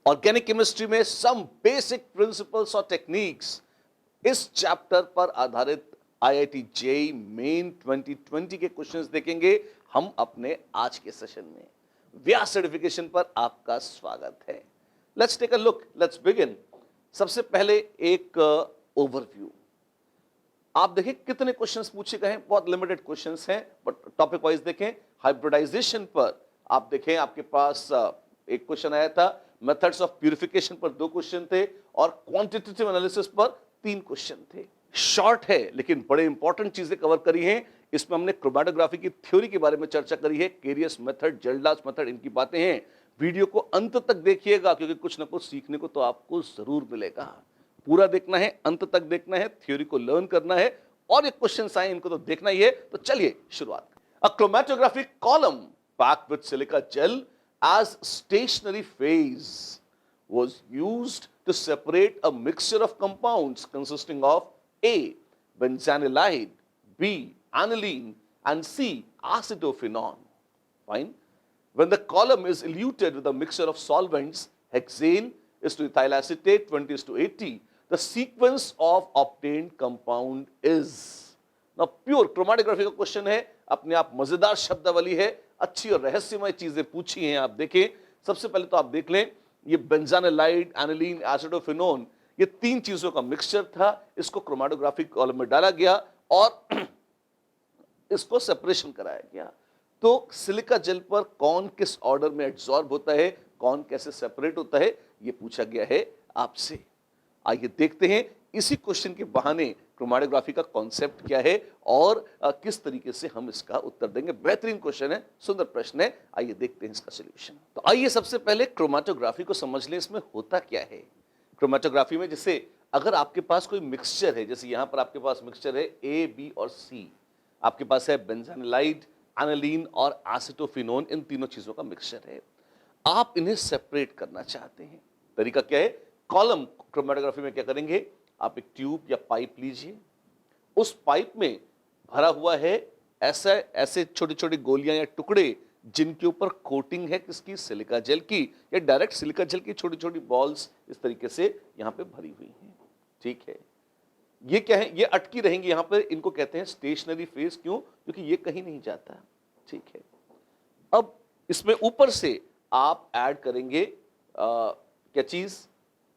Organic chemistry में some basic principles और techniques, इस चैप्टर पर आधारित आईआईटी जेईई मेन 2020 के क्वेश्चंस देखेंगे हम अपने आज के सेशन में। व्यास सर्टिफिकेशन पर आपका स्वागत है। Let's take a look, let's begin. सबसे पहले एक ओवरव्यू। आप देखें कितने क्वेश्चंस पूछे गए हैं, बहुत लिमिटेड क्वेश्चंस हैं, बट टॉपिक वाइज देखें। हाइब्रिडाइजेशन पर आप देखें, आपके पास एक क्वेश्चन आया था, मेथड्स ऑफ प्यूरिफिकेशन पर 2 क्वेश्चन थे और क्वांटिटेटिव एनालिसिस पर 3 क्वेश्चन थे। शॉर्ट है लेकिन बड़े इंपॉर्टेंट चीजें कवर करी हैं। इसमें हमने क्रोमैटोग्राफी की थ्योरी के बारे में चर्चा करी है, केरियस मेथड, जेल्डास मेथड, इनकी बातें हैं। वीडियो को अंत तक देखिएगा क्योंकि कुछ ना कुछ सीखने को तो आपको जरूर मिलेगा। पूरा देखना है, अंत तक देखना है, थ्योरी को लर्न करना है और ये क्वेश्चंस आए इनको तो देखना ही है। तो चलिए शुरुआत। A chromatographic column packed with silica gel as stationary phase was used to separate a mixture of compounds consisting of A. benzanilide, B. aniline, and C. acetophenone. Fine. When the column is eluted with a mixture of solvents, hexane is to ethyl acetate 20:80, the sequence of obtained compound is. Now pure chromatography का question है, अपने आप मजेदार शब्दावली है, अच्छी और रहस्यमय चीजें पूछी हैं। आप देखें, सबसे पहले तो आप देख लें, ये बेंजानालाइड, एनिलीन, एसिडोफिनोन, ये 3 चीजों का मिक्सचर था। इसको क्रोमैटोग्राफिक कॉलम में डाला गया और इसको सेपरेशन कराया गया। तो सिलिका जेल पर कौन किस ऑर्डर में एब्जॉर्ब होता है, कौन कैसे सेपरेट होता है, ये पूछा गया है आपसे। आइए देखते हैं इसी क्वेश्चन के बहाने क्रोमैटोग्राफी का कॉन्सेप्ट क्या है और किस तरीके से हम इसका उत्तर देंगे। बेहतरीन क्वेश्चन है, सुंदर प्रश्न है। आइए देखते हैं इसका सॉल्यूशन। तो आइए सबसे पहले क्रोमैटोग्राफी को समझ लें, इसमें होता क्या है। क्रोमैटोग्राफी में जैसे अगर आपके पास कोई मिक्सचर है, जैसे यहां पर आपके पास मिक्सचर है ए, बी और सी, आपके पास है बेंजानालाइड, एनिलीन और एसिटोफिनोन, इन तीनों चीजों का मिक्सचर है। आप इन्हें सेपरेट करना चाहते हैं। तरीका क्या है? कॉलम क्रोमैटोग्राफी में क्या करेंगे, आप एक ट्यूब या पाइप लीजिए, उस पाइप में भरा हुआ है ऐसे छोटी छोटी गोलियां या टुकड़े जिनके ऊपर कोटिंग है किसकी, सिलिका जेल की, या डायरेक्ट सिलिका जेल की छोटी छोटी बॉल्स इस तरीके से यहां पे भरी हुई हैं। ठीक है, ये क्या है, ये अटकी रहेंगी यहां पर, इनको कहते हैं स्टेशनरी फेज। क्यों? क्योंकि ये कहीं नहीं जाता। ठीक है, अब इसमें ऊपर से आप ऐड करेंगे क्या चीज,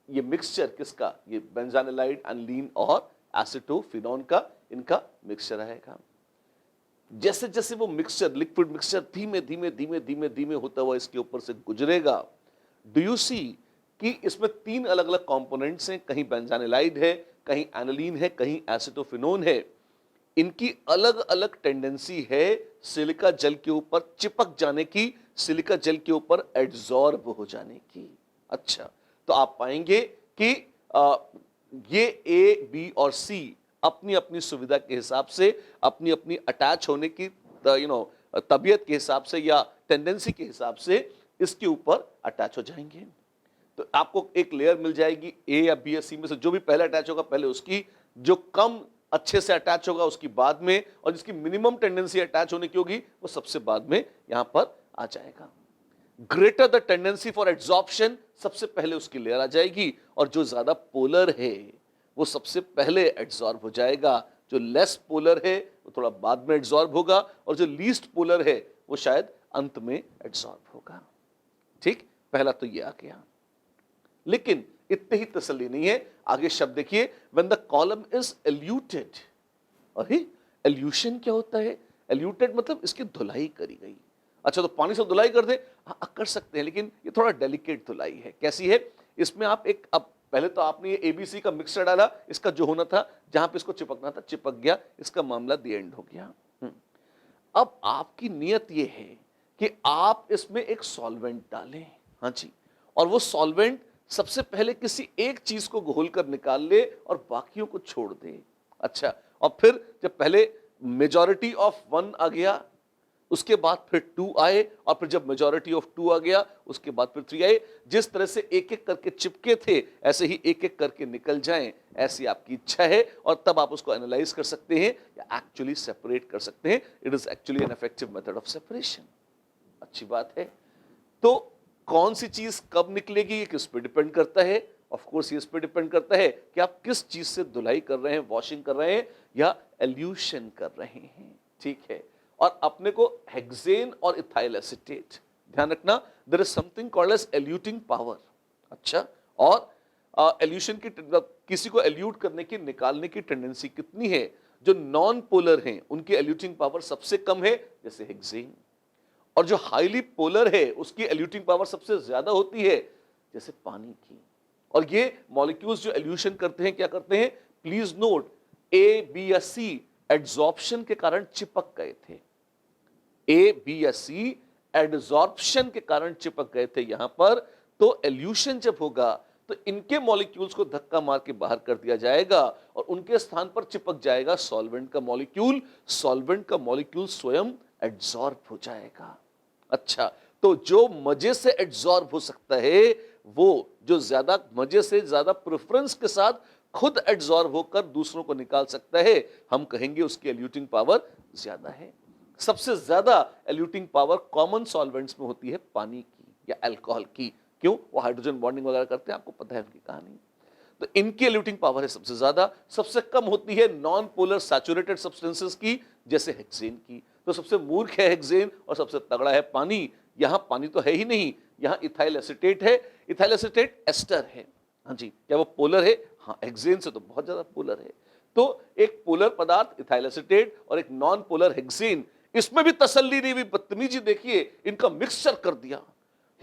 ये मिक्सचर किसका, ये बेंजानालाइड, एनिलीन और एसिटोफिनोन का, इनका मिक्सचर आएगा। जैसे जैसे वो मिक्सचर, लिक्विड मिक्सचर धीमे धीमे धीमे धीमे धीमे होता हुआ इसके ऊपर से गुजरेगा, डू यू सी कि इसमें 3 अलग अलग कंपोनेंट्स हैं, कहीं बेंजानालाइड है, कहीं एनिलीन है, कहीं एसिटोफिनोन है। इनकी अलग अलग टेंडेंसी है सिलिका जेल के ऊपर चिपक जाने की, सिलिका जेल के ऊपर एड्सॉर्ब हो जाने की। अच्छा, तो आप पाएंगे कि ये ए, बी और सी अपनी अपनी सुविधा के हिसाब से, अपनी अपनी अटैच होने की तबीयत के हिसाब से या टेंडेंसी के हिसाब से इसके ऊपर अटैच हो जाएंगे। तो आपको एक लेयर मिल जाएगी ए या बी या सी में से, जो भी पहले अटैच होगा पहले उसकी, जो कम अच्छे से अटैच होगा उसकी बाद में, और जिसकी मिनिमम टेंडेंसी अटैच होने की होगी वो सबसे बाद में यहां पर आ जाएगा। Greater the tendency for adsorption, सबसे पहले उसकी लेयर आ जाएगी, और जो ज्यादा पोलर है वो सबसे पहले एड्सॉर्ब हो जाएगा। जो लेस पोलर है वो थोड़ा बाद में एड्सॉर्ब होगा, और जो लीस्ट पोलर है वो शायद अंत में एड्सॉर्ब होगा। ठीक, पहला तो ये आ गया। लेकिन इतने ही तसल्ली नहीं है, आगे शब्द देखिए, व्हेन द कॉलम इज एल्यूटेड। अरे एल्यूशन क्या होता है? एल्यूटेड मतलब इसकी धुलाई करी गई। अच्छा, तो पानी से धुलाई कर दे, हाँ कर सकते हैं, लेकिन ये थोड़ा डेलिकेट धुलाई है। कैसी है? इसमें आप एक, अब पहले तो आपने ये एबीसी का मिक्सचर डाला, इसका जो होना था, जहां पे इसको चिपकना था चिपक गया, इसका मामला द एंड हो गया। अब आपकी नियत ये है कि आप इसमें एक सॉल्वेंट डालें। हाँ जी, और वो सॉल्वेंट सबसे पहले किसी एक चीज को घोल कर निकाल ले और बाकियों को छोड़ दे। अच्छा, और फिर जब पहले मेजॉरिटी ऑफ 1 आ गया, उसके बाद फिर 2 आए, और फिर जब मेजॉरिटी ऑफ 2 आ गया उसके बाद फिर 3 आए। जिस तरह से एक एक करके चिपके थे ऐसे ही एक एक करके निकल जाएं, ऐसी आपकी इच्छा है, और तब आप उसको एनालाइज कर सकते हैं या एक्चुअली सेपरेट कर सकते हैं। It is actually an effective method of separation. अच्छी बात है। तो कौन सी चीज कब निकलेगी ये किस पे डिपेंड करता है? ऑफ कोर्स ये इस पे डिपेंड करता है कि आप किस चीज से धुलाई कर रहे हैं, वॉशिंग कर रहे हैं या एल्यूशन कर रहे हैं, ठीक है। और अपने को हेक्सेन और इथाइल एसीटेट, ध्यान रखना, there is something called as eluting power. अच्छा, और एल्यूशन की किसी को एल्यूट करने की, निकालने की टेंडेंसी कितनी है? जो नॉन पोलर हैं उनकी एल्यूटिंग पावर सबसे कम है, जैसे हेक्सेन। और जो हाईली पोलर है उसकी एल्यूटिंग पावर सबसे ज्यादा होती है, जैसे पानी की। और ये मॉलिक्यूल्स जो एल्यूशन करते हैं क्या करते हैं? प्लीज नोट, ए बी या सी एड्सॉर्प्शन के कारण चिपक गए थे। ए बी या सी एड्सॉर्प्शन के कारण चिपक गए थे यहां पर। तो एल्यूशन जब होगा तो इनके मॉलिक्यूल्स को धक्का मार के बाहर कर दिया जाएगा और उनके स्थान पर चिपक जाएगा सॉल्वेंट का मॉलिक्यूल। सॉल्वेंट का मॉलिक्यूल स्वयं एड्सॉर्ब हो जाएगा। अच्छा, तो जो मजे से एड्सॉर्ब हो सकता है वो जो ज्यादा मजे से, ज्यादा प्रेफरेंस के साथ खुद एड्सॉर्ब होकर दूसरों को निकाल सकता है, हम कहेंगे उसकी एल्यूटिंग पावर ज्यादा है। सबसे ज्यादा एल्यूटिंग पावर कॉमन सॉल्वेंट्स में होती है, पानी की या अल्कोहल की। क्यों? वो हाइड्रोजन बॉन्डिंग वगैरह करते हैं, आपको पता है उनकी कहानी। तो इनकी एल्यूटिंग पावर है सबसे ज्यादा। सबसे कम होती है नॉन पोलर सैचुरेटेड सब्सटेंसेस की, जैसे हेक्सेन की। तो सबसे मूर्ख है हेक्सेन और सबसे तगड़ा है पानी। यहां पानी तो है ही नहीं, यहां इथाइल एसीटेट है। इथाइल एसीटेट एस्टर है। हाँ जी, क्या वो पोलर है? हाँ, हेक्सेन से तो बहुत ज्यादा पोलर है। तो एक पोलर पदार्थ इथाइल एसीटेट और एक नॉन पोलर हेक्सेन, इसमें भी तसल्ली नहीं हुई, बदतमीजी देखिए, इनका मिक्सचर कर दिया।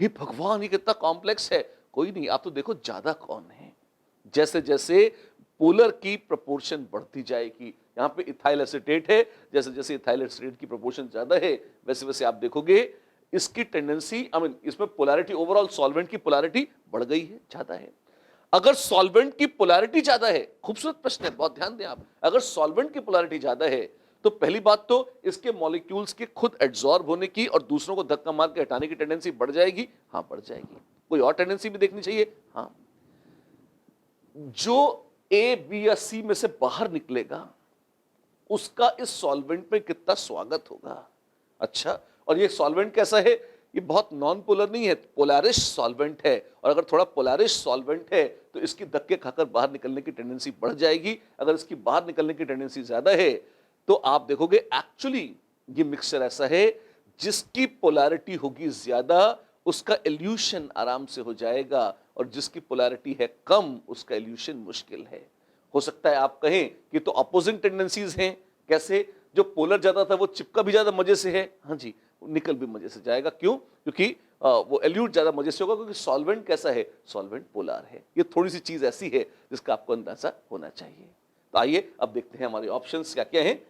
हे भगवान, ये कितना कॉम्प्लेक्स है। कोई नहीं, आप तो देखो ज्यादा कौन है। जैसे जैसे पोलर की प्रोपोर्शन बढ़ती जाएगी, यहां पे इथाइल एसीटेट है, जैसे जैसे इथाइल एसीटेट की प्रोपोर्शन ज्यादा है वैसे वैसे आप देखोगे इसकी टेंडेंसी, इसमें पोलैरिटी, ओवरऑल सॉल्वेंट की पोलैरिटी बढ़ गई है, ज्यादा है। अगर सॉल्वेंट की पोलैरिटी ज्यादा है, खूबसूरत प्रश्न है, बहुत ध्यान दें आप, अगर सॉल्वेंट की पोलैरिटी ज्यादा है तो पहली बात तो इसके मॉलिक्यूल्स के खुद एड्सॉर्ब होने की और दूसरों को धक्का मार के हटाने की टेंडेंसी बढ़ जाएगी। हाँ, बढ़ जाएगी। कोई और टेंडेंसी भी देखनी चाहिए। हाँ, जो ए बी या सी में से बाहर निकलेगा उसका इस सॉल्वेंट में कितना स्वागत होगा। अच्छा, और ये सॉल्वेंट कैसा है? ये बहुत नॉन पोलर नहीं है, पोलैरिश सॉल्वेंट है। और अगर थोड़ा पोलैरिश सॉल्वेंट है तो इसकी धक्के खाकर बाहर निकलने की टेंडेंसी बढ़ जाएगी। अगर इसकी बाहर निकलने की टेंडेंसी ज्यादा है तो आप देखोगे एक्चुअली ये मिक्सचर ऐसा है जिसकी पोलैरिटी होगी ज्यादा उसका एल्यूशन आराम से हो जाएगा, और जिसकी पोलैरिटी है कम उसका एल्यूशन मुश्किल है। हो सकता है आप कहें कि तो अपोजिंग टेंडेंसीज हैं। कैसे? जो पोलर ज्यादा था वो चिपका भी ज्यादा मजे से है। हाँ जी, निकल भी मजे से जाएगा। क्यों? क्योंकि वो एल्यूट ज्यादा मजे से होगा, क्योंकि सॉल्वेंट कैसा है? सॉल्वेंट पोलर है। ये थोड़ी सी चीज ऐसी है जिसका आपको अंदाजा होना चाहिए। तो आइए अब देखते हैं हमारे ऑप्शंस क्या क्या हैं।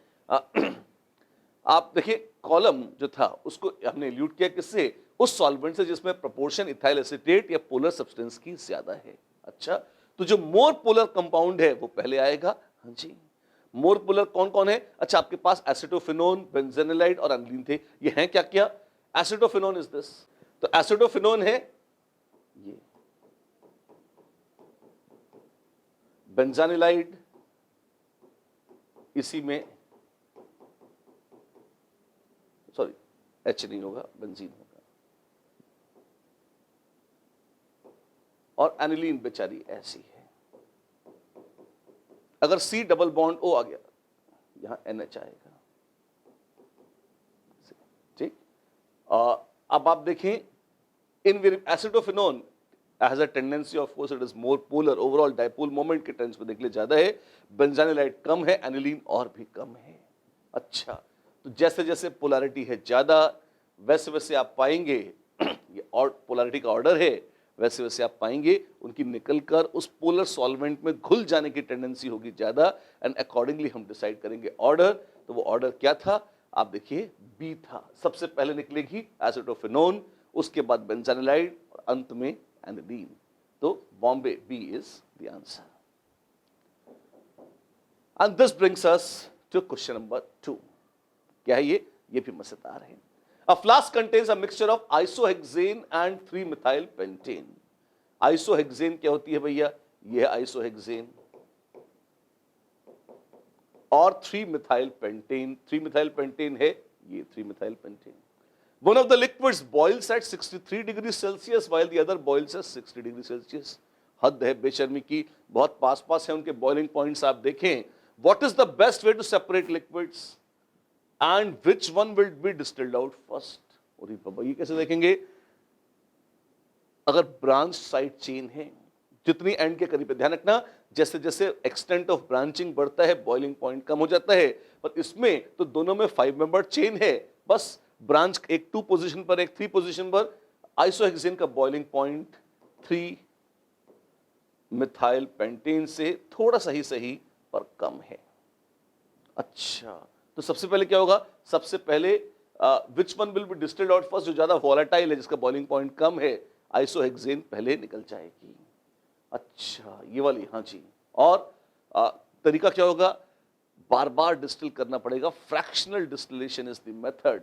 आप देखिए, कॉलम जो था उसको हमने एल्यूट किया किससे? उस सॉल्वेंट से जिसमें प्रोपोर्शन इथाइल एसीटेट या पोलर सब्सटेंस की ज्यादा है। अच्छा, तो जो मोर पोलर कंपाउंड है वो पहले आएगा। हाँ जी, मोर पोलर कौन कौन है? अच्छा, आपके पास एसिटोफिनोन, बेंजेनिलाइड और एनिलीन थे। ये हैं क्या क्या? Acetophenone is this. तो एसिटोफिनोन है ये, बेंजानिलाइड इसी में, सॉरी एच नहीं होगा, बेंजीन होगा, और एनिलीन बेचारी ऐसी है। अगर सी डबल बॉन्ड ओ आ गया, यहां NH आएगा। ठीक, अब आप देखें, in acetophenone has a tendency, of course it is more polar, overall dipole moment के टर्म्स में देख ले ज्यादा है, बेंजानिलाइड कम है, एनिलीन और भी कम है। अच्छा, तो जैसे जैसे पोलैरिटी है ज्यादा वैसे वैसे आप पाएंगे ये और पोलैरिटी का ऑर्डर है, वैसे वैसे आप पाएंगे उनकी निकलकर उस पोलर सॉल्वेंट में घुल जाने की टेंडेंसी होगी ज्यादा, एंड अकॉर्डिंगली हम डिसाइड करेंगे ऑर्डर। तो वो ऑर्डर क्या था? आप देखिए, बी था। सबसे पहले निकलेगी एसिटोफिनोन, उसके बाद बेंजानिलाइड और अंत में एनिलीन। तो बॉम्बे B is the answer. And this brings us to question number 2। क्या है ये? ये भी मजेदार है। A flask contains a mixture of isohexane and 3-methyl pentane. Isohexane क्या होती है भैया? ये है isohexane और 3-methyl pentane। 3-methyl pentane है ये 3-methyl pentane। One of the liquids boils at 63 degrees Celsius while the other boils at 60 degrees Celsius. हद है बेशर्मी की, बहुत पास पास है उनके बॉइलिंग पॉइंट्स आप देखें. What is the best way to separate liquids and which one will be distilled out first? और ये कैसे देखेंगे? अगर ब्रांच साइड चेन है, जितनी एंड के करीब है, ध्यान रखना जैसे जैसे एक्सटेंट ऑफ ब्रांचिंग बढ़ता है बॉइलिंग पॉइंट कम हो जाता है, पर इसमें तो दोनों में 5 मेंबर चेन है, बस ब्रांच एक 2 पोजीशन पर एक 3 पोजीशन पर. आइसोहेक्सेन का बॉइलिंग पॉइंट 3 मिथाइल पेंटेन से थोड़ा सा ही सही पर कम है. अच्छा, तो सबसे पहले क्या होगा? सबसे पहले which one will be distilled out first? जो ज्यादा वॉलेटाइल है, जिसका बॉइलिंग पॉइंट कम है, आइसोहेक्सेन पहले निकल जाएगी. अच्छा, ये वाली, हाँ जी. और तरीका क्या होगा? बार बार डिस्टिल करना पड़ेगा. Fractional distillation is the method.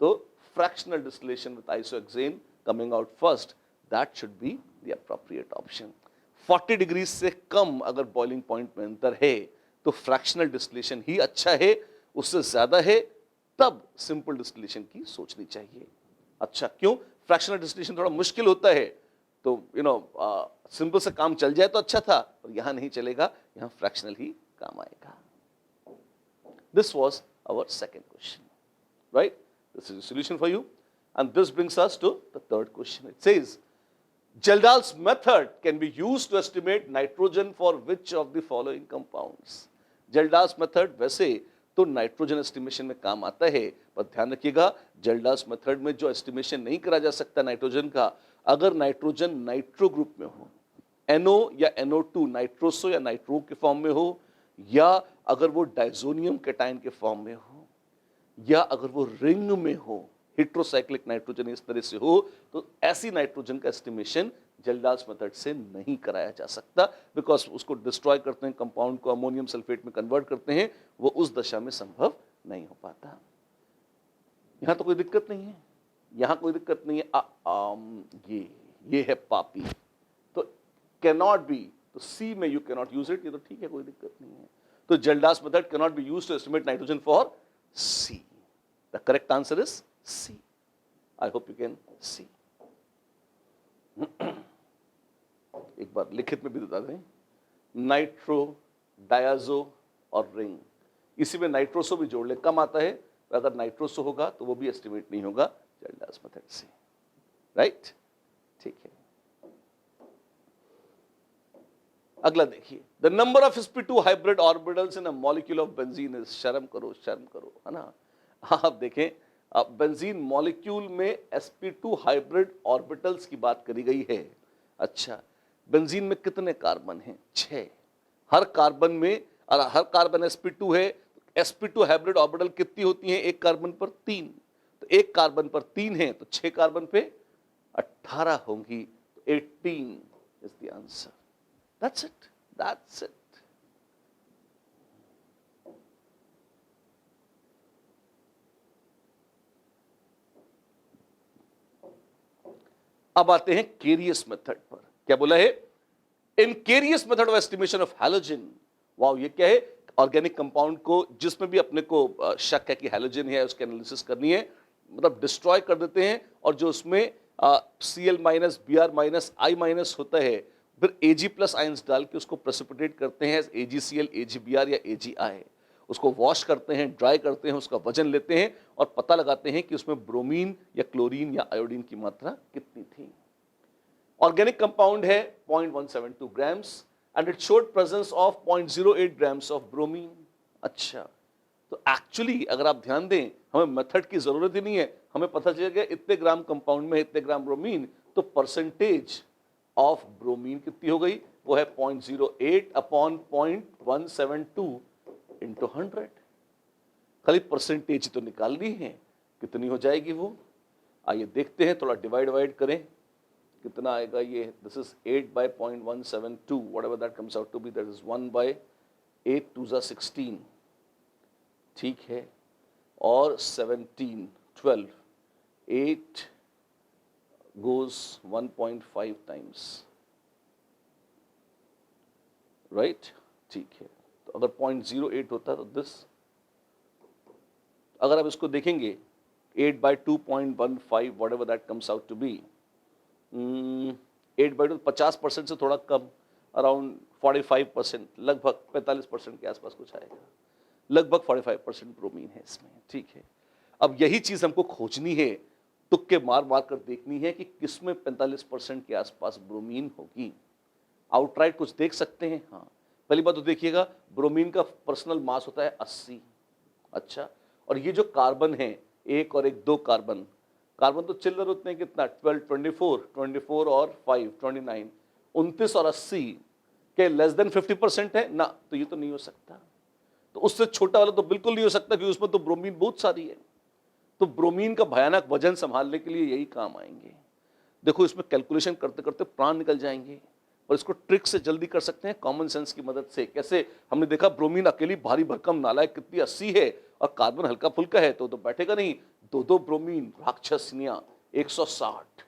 तो fractional distillation with isohexane coming out first, that should be the appropriate option. 40 degree से कम अगर बॉइलिंग पॉइंट में अंतर है तो फ्रैक्शनल डिस्टिलेशन ही अच्छा है. उससे ज्यादा है तब सिंपल डिस्टिलेशन की सोचनी चाहिए. अच्छा, क्यों? फ्रैक्शनल डिस्टिलेशन थोड़ा मुश्किल होता है, तो सिंपल से काम चल जाए तो अच्छा था, पर यहां नहीं चलेगा, यहां फ्रैक्शनल ही काम आएगा. This was our second question, right? This is the solution for you, and this brings us to the third question. It says Geldahl's method can be used to estimate nitrogen for which of the following compounds? Geldahl's method वैसे तो nitrogen estimation में काम आता है, पर ध्यान रखिएगा Geldahl's method में जो एस्टिमेशन नहीं करा जा सकता नाइट्रोजन का, अगर नाइट्रोजन नाइट्रो ग्रुप में हो, NO या NO2 नाइट्रोसो या नाइट्रो के फॉर्म में हो, या अगर वो डाइजोनियम कैटायन के फॉर्म में हो, या अगर वो रिंग में हो, हेट्रोसाइक्लिक नाइट्रोजन इस तरह से हो, तो ऐसी नाइट्रोजन का एस्टिमेशन जेल्डाल्स मेथड से नहीं कराया जा सकता, बिकॉज उसको डिस्ट्रॉय करते हैं, कंपाउंड को अमोनियम सल्फेट में कन्वर्ट करते हैं, वो उस दशा में संभव नहीं हो पाता. यहां तो कोई दिक्कत नहीं है, यहां कोई दिक्कत नहीं है. ये है पापी, तो कैनॉट बी, तो सी में यू कैनॉट यूज इट, ये तो ठीक है, कोई दिक्कत नहीं है. तो Kjeldahl's method cannot be used to estimate nitrogen for C. The correct answer is C. I hope you can see. एक बार लिखित में भी बता दें, नाइट्रो, डायाजो और रिंग, इसी में नाइट्रोसो भी जोड़ ले, कम आता है. अगर नाइट्रोसो होगा तो वो भी एस्टिमेट नहीं होगा जेल्डाल्स मेथड से, राइट? ठीक है. अगला देखिए, the number of sp2 hybrid orbitals in a molecule of benzene is, शर्म करो, है ना. आप देखें, बेंजीन मॉलिक्यूल में sp2 हाइब्रिड ऑर्बिटल्स की बात करी गई है. अच्छा, बेंजीन में कितने कार्बन हैं? 6. हर कार्बन में, और हर कार्बन sp2 है, sp2 हाइब्रिड ऑर्बिटल कितनी होती हैं? एक कार्बन पर 3. तो एक कार्बन पर 3 है, तो 6 कार्बन पे 18 होंगी, तो 18 is the answer. That's it. अब आते हैं केरियस मेथड पर. क्या बोला है? In Carius method of estimation of halogen. Wow, ये क्या है? ऑर्गेनिक कंपाउंड को, जिसमें भी अपने को शक है कि हैलोजन है, उसकी एनालिसिस करनी है, मतलब डिस्ट्रॉय कर देते हैं, और जो उसमें Cl minus, Br minus, I minus होता है, फिर Ag प्लस आयंस डाल के उसको प्रेसिपिटेट करते हैं AgCl, AgBr या AgI. उसको वॉश करते हैं, ड्राई करते हैं, उसका वजन लेते हैं और पता लगाते हैं कि उसमें ब्रोमीन या क्लोरीन या आयोडीन की मात्रा कितनी थी. ऑर्गेनिक कंपाउंड है 0.172 grams and it showed presence of 0.08 grams of bromine. अच्छा, तो एक्चुअली अगर आप ध्यान दें, हमें मेथड की जरूरत ही नहीं है, हमें पता चल गया इतने ग्राम कंपाउंड में इतने ग्राम ब्रोमीन, तो परसेंटेज ऑफ ब्रोमीन कितनी हो गई? वो है 0.08 अपॉन 0.172 इंटू 100. खाली परसेंटेज तो निकालनी है, कितनी हो जाएगी वो? आइए देखते हैं, थोड़ा डिवाइड करें, कितना आएगा ये? This is 8 by 0.172, whatever that comes out to be, that is 1 by 8 2 जा 16. ठीक है, और 17, 12, 8 goes 1.5 times, राइट? ठीक है, तो अगर 0.08 होता तो दिस, अगर आप इसको देखेंगे 8 by 2.15 whatever that comes out to be. 8 by 2 50% से थोड़ा कम, अराउंड 45%, लगभग 45% के आसपास कुछ आएगा, लगभग 45% ब्रोमीन है इसमें। ठीक है, अब यही चीज हमको खोजनी है, तुक्के मार मार कर देखनी है कि किसमें 45% के आसपास ब्रोमीन होगी। आउटराइट कुछ देख सकते हैं। हाँ, पहली बात तो देखिएगा, ब्रोमीन का पर्सनल मास होता है 80। अच्छा, और ये जो कार्बन है, एक और एक, दो कार्बन, कार्बन तो चिल्लर होते हैं कितना, 12, 24 और 5, 29, 29 और 80 के लेस देन 50% है ना, तो ये तो नहीं हो सकता। तो उससे छोटा वाला तो बिल्कुल नहीं हो सकता, क्योंकि उसमें तो ब्रोमीन बहुत सारी है। तो ब्रोमीन का भयानक वजन संभालने के लिए यही काम आएंगे। देखो, इसमें कैलकुलेशन करते करते प्राण निकल जाएंगे, और इसको ट्रिक से जल्दी कर सकते हैं कॉमन सेंस की मदद से। कैसे? हमने देखा ब्रोमीन अकेली भारी भरकम नालायक कितनी 80 है, और कार्बन हल्का फुल्का है, तो बैठेगा नहीं। दो ब्रोमीन राक्षसनियां 160।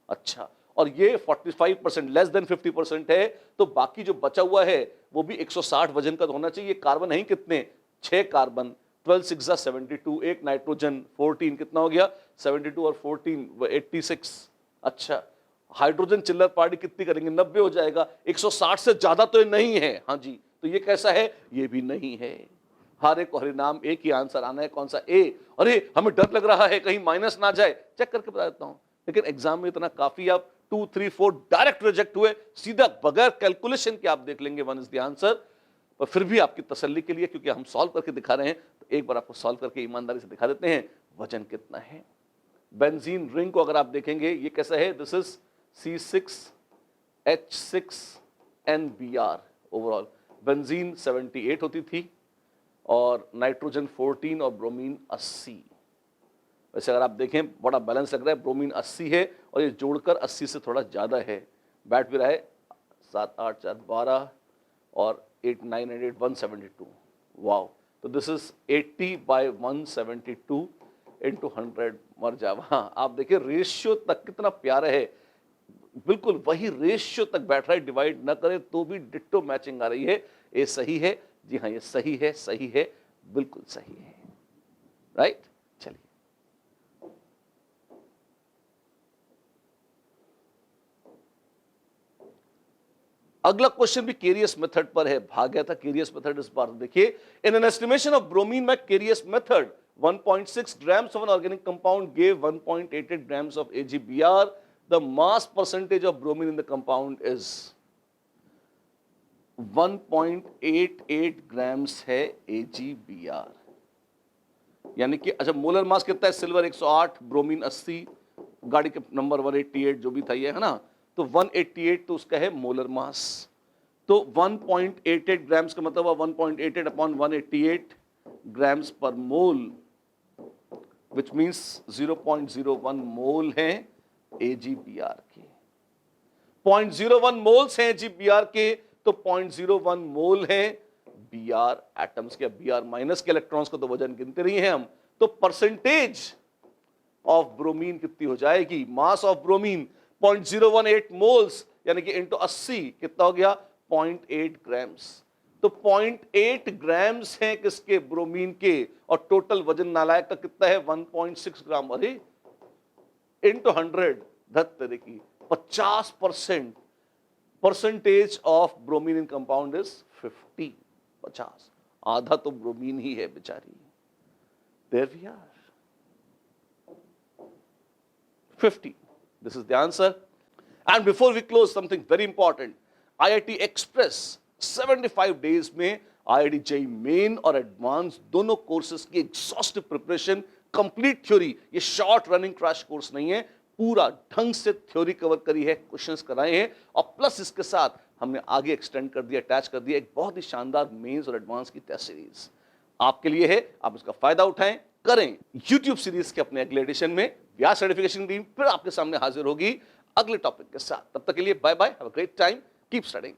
अच्छा, और ये 45% लेस देन 50% है, तो बाकी जो बचा हुआ है वो भी 160 वजन का होना चाहिए। कार्बन है कितने? 6 कार्बन, 12 6 72, एक नाइट्रोजन 14, कितना हो गया? 72 और 14 86। अच्छा, हाइड्रोजन चिल्लर पार्टी कितनी करेंगे? 90 हो जाएगा। 160 से ज्यादा तो ये नहीं है। हाँ जी, तो ये कैसा है? ये भी नहीं है। हर एक हरिनाम एक ही आंसर आना है, कौन सा? ए। अरे हमें डर लग रहा है कहीं माइनस ना जाए, चेक करके बता देता हूं। लेकिन एग्जाम में इतना काफी, आप 2, 3, 4 डायरेक्ट रिजेक्ट हुए, सीधा बगैर कैलकुलेशन के आप देख लेंगे 1 इज द आंसर। पर फिर भी आपकी तसल्ली के लिए, क्योंकि हम सॉल्व करके दिखा रहे हैं, तो एक बार आपको सॉल्व करके ईमानदारी से दिखा देते हैं वजन कितना है। बेंजीन रिंग को अगर आप देखेंगे, ये कैसा है? This is C6H6NBr। Overall benzene 78 होती थी, और नाइट्रोजन 14 और ब्रोमीन 80। वैसे अगर आप देखें बड़ा बैलेंस लग रहा है, ब्रोमीन 80 है और ये जोड़कर 80 से थोड़ा ज़्यादा है। बैठ भी रहा है 7, 8, 4, 12 और 8, 9 and 8, 172। वाओ, तो दिस इज 80 by 172 into 100। मर जा। हाँ, आप देखिए रेशियो तक कितना प्यारा है, बिल्कुल वही रेशियो तक बैठ रहा है, डिवाइड न करे तो भी डिट्टो मैचिंग आ रही है। ये सही है जी, हाँ ये सही है, सही है, बिल्कुल सही है। राइट, चलिए अगला क्वेश्चन भी केरियस मेथड पर है। भाग गया था केरियस मेथड इस बार। देखिए, in an estimation of bromine by Carius method 1.6 grams of an organic compound gave 1.88 grams of AgBr. The mass percentage of bromine in the compound is 1.88 grams है AgBr। यानी कि अच्छा, मोलर मास कितना है? Silver 108, bromine 80, गाड़ी के number 188 जो भी था ये, है ना, तो 188 तो उसका है मोलर मास। तो 1.88 ग्राम्स का मतलब 1.88 अपॉन 188 ग्राम्स पर मोल, विच मीन्स 0.01 मोल है AgBr के। 0.01 मोल्स हैं AgBr के, तो 0.01 मोल है Br एटम्स के। Br माइनस के इलेक्ट्रॉन्स को तो वजन गिनते नहीं है हम। तो परसेंटेज ऑफ ब्रोमीन कितनी हो जाएगी? मास ऑफ ब्रोमीन 0.018 मोल्स, यानी कि इंटू 80 कितना हो गया? 0.8 ग्राम्स। तो 0.8 ग्राम्स हैं किसके? ब्रोमीन के। और टोटल वजन नालायक का कितना है? 1.6 ग्राम। अरे इंटू 100, धत की 50%। Percentage of bromine in compound is 50। 50, आधा तो ब्रोमीन ही है बेचारी। There we are, 50. This is the answer. And before we close, something very important. IIT Express 75 days में IIT JEE मेन और एडवांस दोनों कोर्सेज की एग्जॉस्टिव प्रिपरेशन, कंप्लीट थ्योरी। ये शॉर्ट रनिंग क्रैश कोर्स नहीं है, पूरा ढंग से थ्योरी कवर करी है, क्वेश्चंस कराए हैं, और प्लस इसके साथ हमने आगे एक्सटेंड कर दिया, अटैच कर दिया एक बहुत ही शानदार मेंस और एडवांस की टेस्ट सीरीज आपके लिए है। आप इसका फायदा उठाएं, करें। YouTube सीरीज के अपने अगले एडिशन में व्यास सर्टिफिकेशन टीम फिर आपके सामने हाजिर होगी अगले टॉपिक के साथ। तब तक के लिए bye bye, have a great time, keep studying.